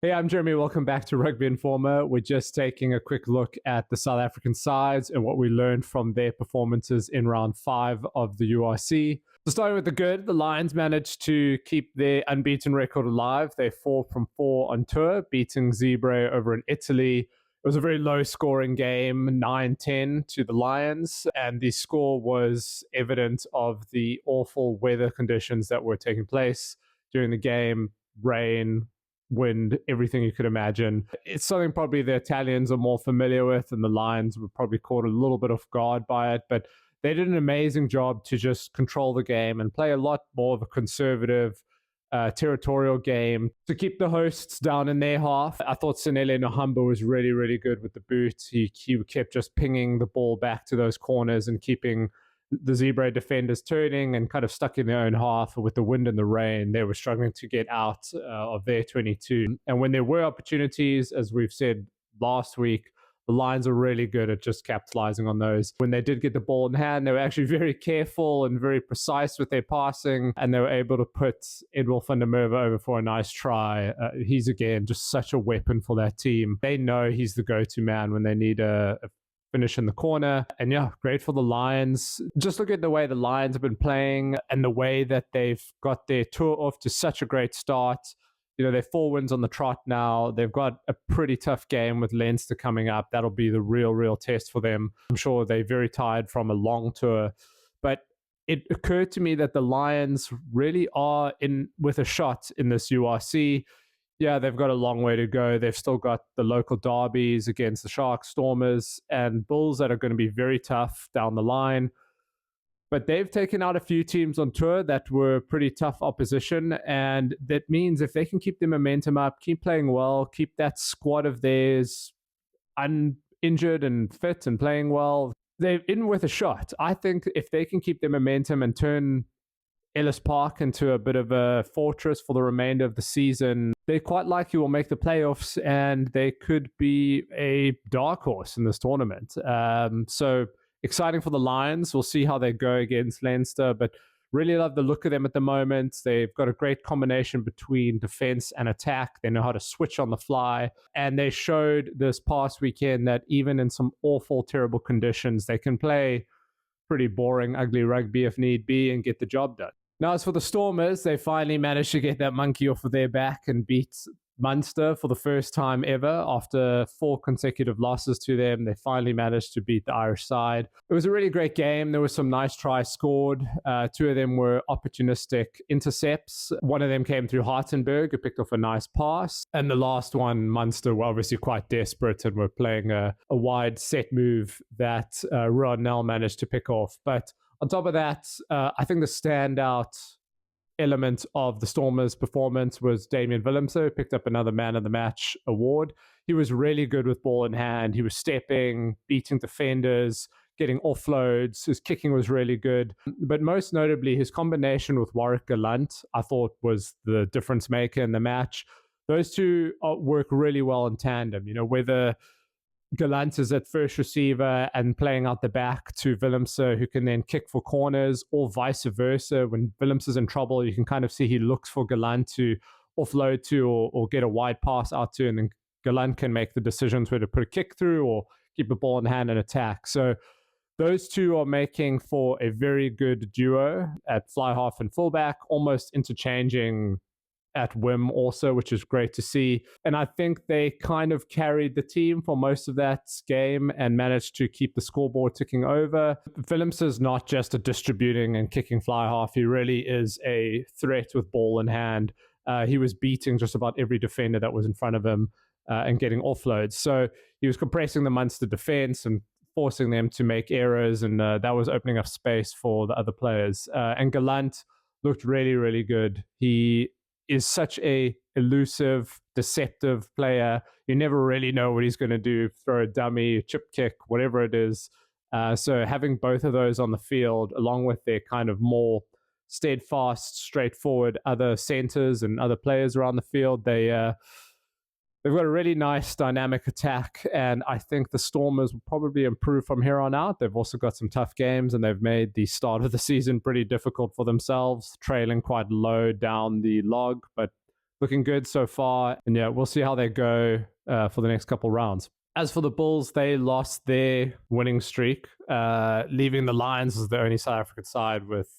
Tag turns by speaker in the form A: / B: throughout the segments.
A: Hey, I'm Jeremy. Welcome back to Rugby Informer. We're just taking a quick look at the South African sides and what we learned from their performances in round 5 of the URC. So starting with the good, the Lions managed to keep their unbeaten record alive. They're 4 from 4 on tour, beating Zebra over in Italy. It was a very low-scoring game, 9-10 to the Lions, and the score was evident of the awful weather conditions that were taking place during the game. Rain, wind, everything you could imagine. It's something probably the Italians are more familiar with, and the Lions were probably caught a little bit off guard by it, but they did an amazing job to just control the game and play a lot more of a conservative, territorial game to keep the hosts down in their half. I thought Sanele Nohamba was really, really good with the boot. He kept just pinging the ball back to those corners and keeping the Zebra defenders turning and kind of stuck in their own half. With the wind and the rain, they were struggling to get out of their 22. And when there were opportunities, as we've said last week, the Lions are really good at just capitalizing on those. When they did get the ball in hand, they were actually very careful and very precise with their passing, and they were able to put Edwil van der Merwe over for a nice try. He's, again, just such a weapon for that team. They know he's the go-to man when they need a finish in the corner. And yeah, great for the Lions. Just look at the way the Lions have been playing and the way that they've got their tour off to such a great start. You know, they're 4 wins on the trot now. They've got a pretty tough game with Leinster coming up. That'll be the real test for them. I'm sure they're very tired from a long tour. But it occurred to me that the Lions really are in with a shot in this URC. Yeah, they've got a long way to go. They've still got the local derbies against the Sharks, Stormers, and Bulls that are going to be very tough down the line. But they've taken out a few teams on tour that were pretty tough opposition, and that means if they can keep the momentum up, keep playing well, keep that squad of theirs uninjured and fit and playing well, they're in with a shot. I think if they can keep their momentum and turn Ellis Park into a bit of a fortress for the remainder of the season, they quite likely will make the playoffs, and they could be a dark horse in this tournament. So exciting for the Lions. We'll see how they go against Leinster, but really love the look of them at the moment. They've got a great combination between defense and attack. They know how to switch on the fly, and they showed this past weekend that even in some awful, terrible conditions, they can play pretty boring, ugly rugby if need be and get the job done. Now, as for the Stormers, they finally managed to get that monkey off of their back and beat Munster for the first time ever. After 4 consecutive losses to them, they finally managed to beat the Irish side. It was a really great game. There were some nice tries scored. 2 of them were opportunistic intercepts. One of them came through Hartenberg, who picked off a nice pass. And the last one, Munster were obviously quite desperate and were playing a wide set move that Rodnell managed to pick off. But on top of that, I think the standout element of the Stormers' performance was Damian Willemse, who picked up another Man of the Match award. He was really good with ball in hand. He was stepping, beating defenders, getting offloads. His kicking was really good. But most notably, his combination with Warwick Gallant, I thought, was the difference maker in the match. Those two work really well in tandem. You know, whether Gallant is at first receiver and playing out the back to Willemse, who can then kick for corners, or vice versa. When Willemse is in trouble, you can kind of see he looks for Gallant to offload to or get a wide pass out to, and then Gallant can make the decisions whether to put a kick through or keep the ball in hand and attack. So those two are making for a very good duo at fly half and fullback, almost interchanging at whim also, which is great to see. And I think they kind of carried the team for most of that game and managed to keep the scoreboard ticking over. Willemse is not just a distributing and kicking fly half. He really is a threat with ball in hand. He was beating just about every defender that was in front of him and getting offloads. So he was compressing the Munster defense and forcing them to make errors, and that was opening up space for the other players. And Gallant looked really, really good. He is such a elusive, deceptive player. You never really know what he's going to do, throw a dummy, a chip kick, whatever it is. So having both of those on the field, along with their kind of more steadfast, straightforward other centers and other players around the field, they've got a really nice dynamic attack, and I think the Stormers will probably improve from here on out. They've also got some tough games, and they've made the start of the season pretty difficult for themselves, trailing quite low down the log, but looking good so far. And yeah, we'll see how they go for the next couple rounds. As for the Bulls, they lost their winning streak, leaving the Lions as the only South African side with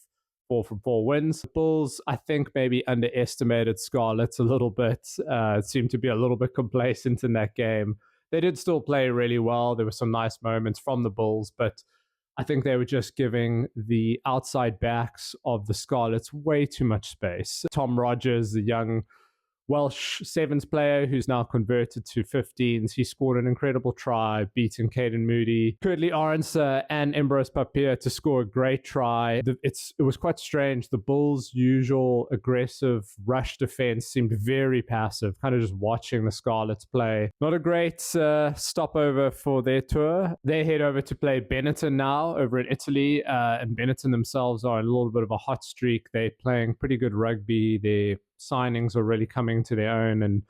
A: 4 from 4 wins. The Bulls, I think, maybe underestimated Scarlets a little bit. It seemed to be a little bit complacent in that game. They did still play really well. There were some nice moments from the Bulls, but I think they were just giving the outside backs of the Scarlets way too much space. Tom Rogers, the young Welsh sevens player who's now converted to 15s. He scored an incredible try, beating Caden Moody, Curtly Arnser, and Ambrose Papier to score a great try. It was quite strange. The Bulls' usual aggressive rush defense seemed very passive, kind of just watching the Scarlets play. Not a great stopover for their tour. They head over to play Benetton now over in Italy, and Benetton themselves are in a little bit of a hot streak. They're playing pretty good rugby. They're signings are really coming to their own and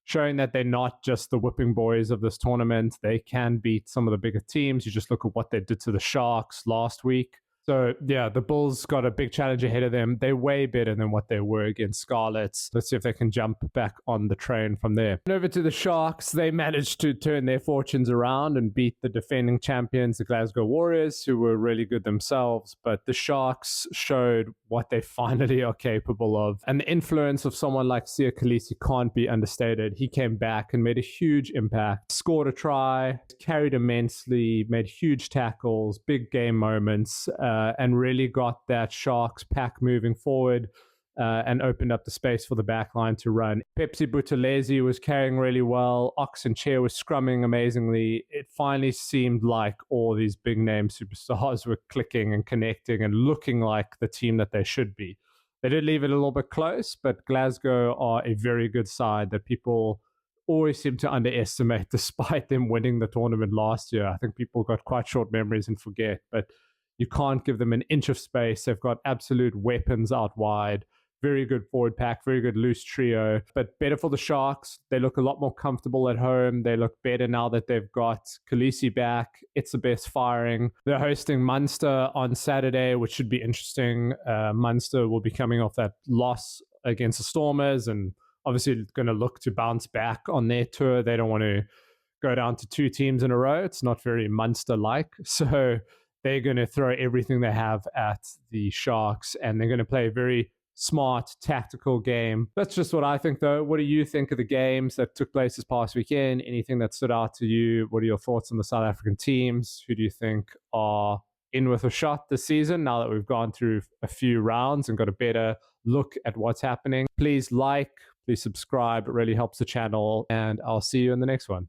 A: showing that they're not just the whipping boys of this tournament. They can beat some of the bigger teams. You just look at what they did to the Sharks last week. So, yeah, the Bulls got a big challenge ahead of them. They're way better than what they were against Scarlets. Let's see if they can jump back on the train from there. And over to the Sharks, they managed to turn their fortunes around and beat the defending champions, the Glasgow Warriors, who were really good themselves. But the Sharks showed what they finally are capable of. And the influence of someone like Sia Khaleesi can't be understated. He came back and made a huge impact, scored a try, carried immensely, made huge tackles, big game moments, and really got that Sharks pack moving forward and opened up the space for the back line to run. Pepsi Buthelezi was carrying really well. Ox and Chair was scrumming amazingly. It finally seemed like all these big name superstars were clicking and connecting and looking like the team that they should be. They did leave it a little bit close, but Glasgow are a very good side that people always seem to underestimate despite them winning the tournament last year. I think people got quite short memories and forget, but you can't give them an inch of space. They've got absolute weapons out wide. Very good forward pack, very good loose trio, but better for the Sharks. They look a lot more comfortable at home. They look better now that they've got Khaleesi back. It's the best firing. They're hosting Munster on Saturday, which should be interesting. Munster will be coming off that loss against the Stormers and obviously going to look to bounce back on their tour. They don't want to go down to 2 teams in a row. It's not very Munster-like. So they're going to throw everything they have at the Sharks, and they're going to play a very smart, tactical game. That's just what I think, though. What do you think of the games that took place this past weekend? Anything that stood out to you? What are your thoughts on the South African teams? Who do you think are in with a shot this season now that we've gone through a few rounds and got a better look at what's happening? Please like, please subscribe. It really helps the channel, and I'll see you in the next one.